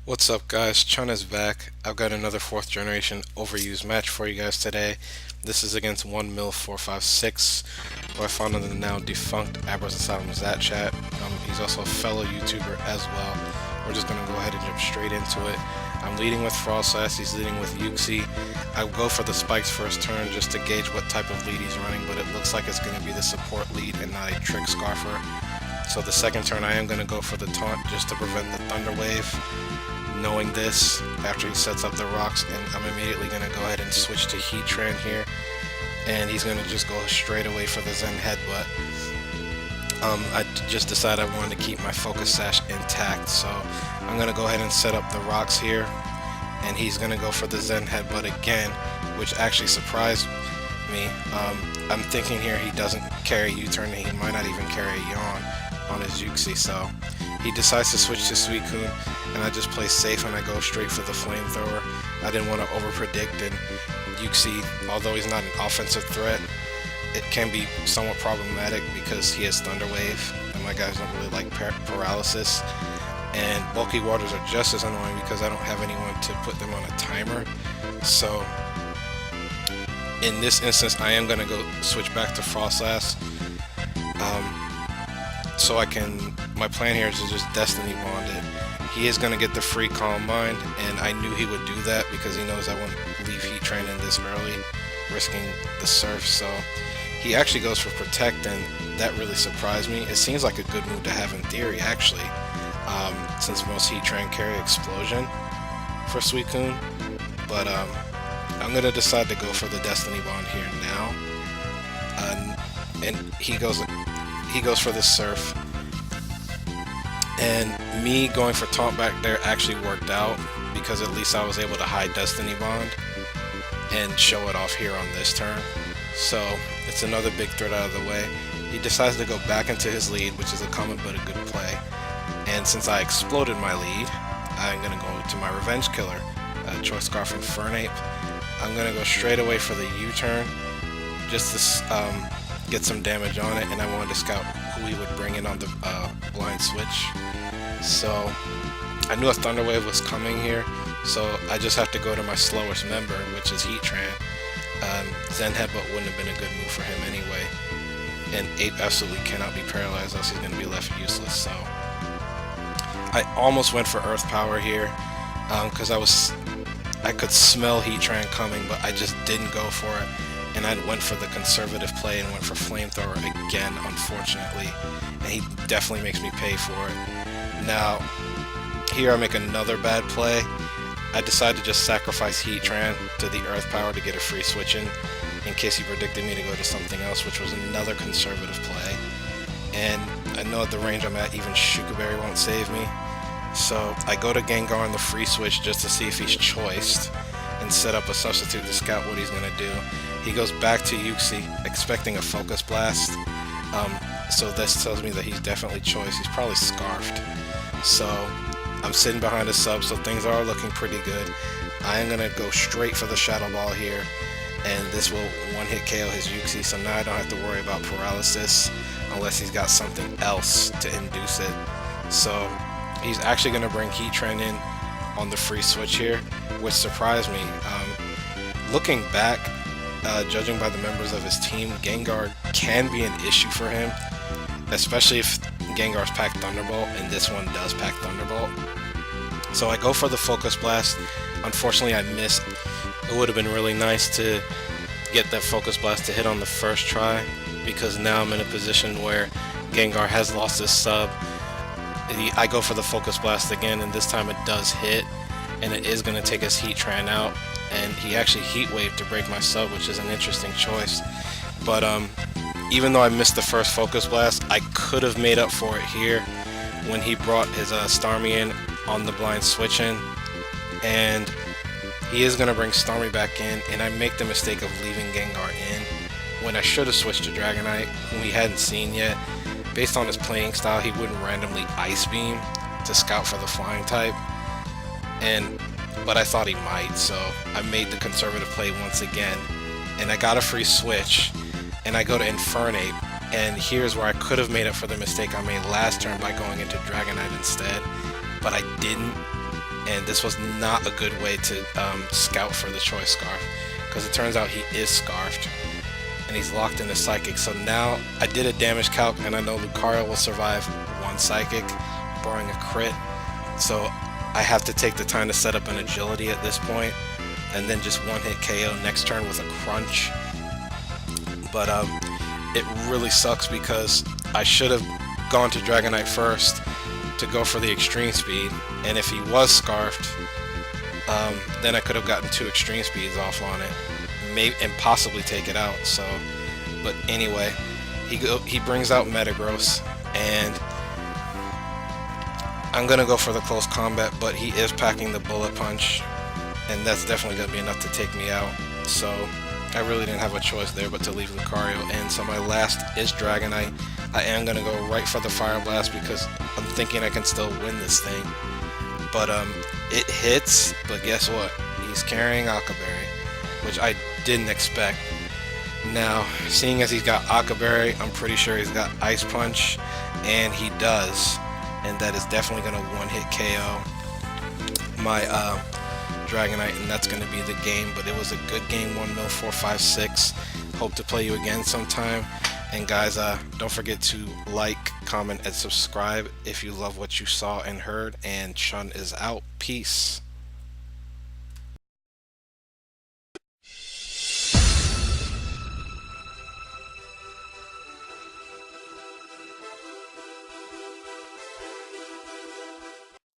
What's up guys, Chun is back. I've got another 4th generation overused match for you guys today. This is against 1mil456, who I found on the now defunct Azelfz chat. He's also a fellow YouTuber as well. We're just going to go ahead and jump straight into it. I'm leading with Frostlass, he's leading with Yuxi. I go for the spikes first turn just to gauge what type of lead he's running, but it looks like it's going to be the support lead and not a trick scarfer. So the second turn I am going to go for the taunt just to prevent the thunder wave. Knowing this, after he sets up the rocks, and I'm immediately going to go ahead and switch to Heatran here, and he's going to just go straight away for the Zen Headbutt. I just decided I wanted to keep my focus sash intact, so I'm going to go ahead and set up the rocks here, and he's going to go for the Zen Headbutt again, which actually surprised me. I'm thinking here he doesn't carry U-turn, and he might not even carry a Yawn on his Yuxi, so he decides to switch to Suicune, and I just play safe and I go straight for the flamethrower. I didn't want to overpredict, and Yuxi, although he's not an offensive threat, it can be somewhat problematic because he has Thunder Wave, and my guys don't really like paralysis. And bulky waters are just as annoying because I don't have anyone to put them on a timer. So in this instance, I am going to go switch back to Frostlass. So my plan here is to just Destiny Bond it. He is going to get the free Calm Mind, and I knew he would do that because he knows I wouldn't leave Heatran in this early, risking the Surf. So he actually goes for Protect, and that really surprised me. It seems like a good move to have in theory, actually, since most Heatran carry Explosion for Suicune. But I'm going to decide to go for the Destiny Bond here now, and he goes for the Surf. And me going for Taunt back there actually worked out because at least I was able to hide Destiny Bond and show it off here on this turn. So it's another big threat out of the way. He decides to go back into his lead, which is a common but a good play. And since I exploded my lead, I'm going to go to my Revenge Killer, Choice Scarf from Fernape. I'm going to go straight away for the U-turn just to get some damage on it, and I wanted to scout who he would bring in on the blind switch. So I knew a Thunder Wave was coming here, so I just have to go to my slowest member, which is Heatran. Zen Headbutt wouldn't have been a good move for him anyway, and Ape absolutely cannot be paralyzed, else he's going to be left useless. So I almost went for Earth Power here because I could smell Heatran coming, but I just didn't go for it. And I went for the conservative play and went for Flamethrower again, unfortunately. And he definitely makes me pay for it. Now, here I make another bad play. I decide to just sacrifice Heatran to the Earth Power to get a free switch in case he predicted me to go to something else, which was another conservative play. And I know at the range I'm at, even Shukaberry won't save me. So I go to Gengar on the free switch just to see if he's choiced and set up a substitute to scout what he's going to do. He goes back to Yuxi, expecting a Focus Blast, so this tells me that he's definitely choiced. He's probably Scarfed. So I'm sitting behind a sub, so things are looking pretty good. I am going to go straight for the Shadow Ball here, and this will one-hit KO his Yuxi, so now I don't have to worry about paralysis unless he's got something else to induce it. So he's actually going to bring Heatran in on the free switch here, which surprised me. Looking back, judging by the members of his team, Gengar can be an issue for him, especially if Gengar's packed Thunderbolt, and this one does pack Thunderbolt. So I go for the Focus Blast. Unfortunately, I missed. It would have been really nice to get that Focus Blast to hit on the first try, because now I'm in a position where Gengar has lost his sub. I go for the Focus Blast again, and this time it does hit, and it is going to take his Heatran out. And he actually Heat Wave to break my sub, which is an interesting choice. But even though I missed the first Focus Blast, I could have made up for it here when he brought his Starmie in on the blind switch in. And he is going to bring Starmie back in, and I make the mistake of leaving Gengar in when I should have switched to Dragonite, whom we hadn't seen yet. Based on his playing style, he wouldn't randomly Ice Beam to scout for the flying type, but I thought he might, so I made the conservative play once again, and I got a free switch, and I go to Infernape, and here's where I could have made up for the mistake I made last turn by going into Dragonite instead, but I didn't, and this was not a good way to scout for the Choice Scarf, because it turns out he is Scarfed, and he's locked into Psychic. So now I did a damage calc, and I know Lucario will survive one Psychic, barring a crit, so I have to take the time to set up an Agility at this point, and then just one-hit KO next turn with a Crunch. But it really sucks because I should have gone to Dragonite first to go for the Extreme Speed, and if he was Scarfed, then I could have gotten 2 Extreme Speeds off on it, maybe, and possibly take it out. So, but anyway, he brings out Metagross, and I'm gonna go for the close combat, but he is packing the Bullet Punch, and that's definitely gonna be enough to take me out. So I really didn't have a choice there but to leave Lucario in. So my last is Dragonite. I am gonna go right for the Fire Blast because I'm thinking I can still win this thing. But it hits, but guess what? He's carrying Akaberry, which I didn't expect. Now, seeing as he's got Akaberry, I'm pretty sure he's got Ice Punch, and he does. And that is definitely going to one-hit KO my Dragonite, and that's going to be the game. But it was a good game, 1mil456. Hope to play you again sometime. And guys, don't forget to like, comment, and subscribe if you love what you saw and heard. And Chun is out. Peace.